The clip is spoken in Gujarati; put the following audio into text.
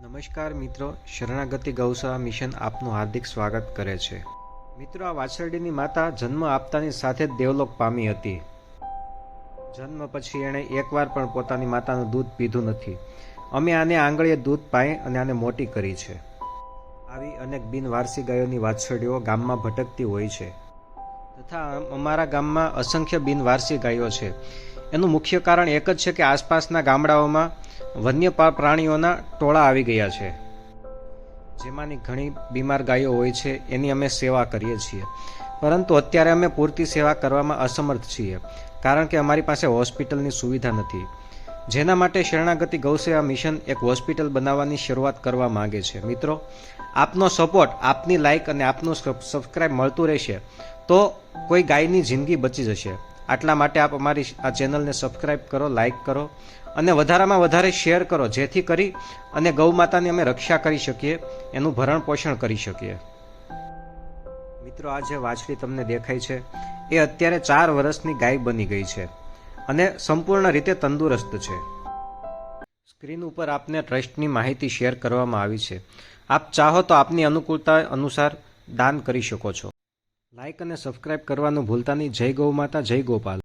નમસ્કાર મિત્રો, શરણાગતિ ગૌશાળા મિશન આપનું હાર્દિક સ્વાગત કરે છે. મિત્રો, આ વાછરડીની માતા જન્મ આપતાની સાથે જ દેવલોક પામી હતી. જન્મ પછી એણે એકવાર પણ પોતાની માતાનું દૂધ પીધું નથી. અમે આને આંગળીએ દૂધ પાઈ અને આને મોટી કરી છે. આવી અનેક બિનવારસી ગાયોની વાછરડીઓ ગામમાં ભટકતી હોય છે તથા અમારા ગામમાં અસંખ્ય બિનવારસી ગાયો છે. એનું મુખ્ય કારણ એક જ છે કે આસપાસના ગામડાઓમાં વન્ય પ્રાણીઓના ટોળા આવી ગયા છે, જેમાંની ઘણી બીમાર ગાયો હોય છે. એની અમે સેવા કરીએ છીએ, પરંતુ અત્યારે અમે પૂરતી સેવા કરવામાં અસમર્થ છીએ, કારણ કે અમારી પાસે હોસ્પિટલની સુવિધા નથી. જેના માટે શરણાગતિ ગૌસેવા મિશન એક હોસ્પિટલ બનાવવાની શરૂઆત કરવા માંગે છે. મિત્રો, આપનો સપોર્ટ, આપની લાઇક અને આપનું સબસ્ક્રાઇબ મળતું રહેશે તો કોઈ ગાયની જિંદગી બચી જશે. આટલા માટે આપ અમારી આ ચેનલને સબસ્ક્રાઇબ કરો, લાઇક કરો અને વધારામાં વધારે શેર કરો, જેથી કરી અને ગૌ માતાની અમે રક્ષા કરી શકીએ, એનું ભરણ પોષણ કરી શકીએ. મિત્રો, આ જે વાછડી તમને દેખાય છે એ અત્યારે 4 વર્ષની ગાય બની ગઈ છે અને સંપૂર્ણ રીતે તંદુરસ્ત છે. સ્ક્રીન ઉપર આપને ટ્રસ્ટની માહિતી શેર કરવામાં આવી છે. આપ ચાહો તો આપની અનુકૂળતા અનુસાર દાન કરી શકો છો. લાઇક અને સબસ્ક્રાઇબ કરવાનું ભૂલતા નહીં. જય ગૌ માતા, જય ગોપાલ.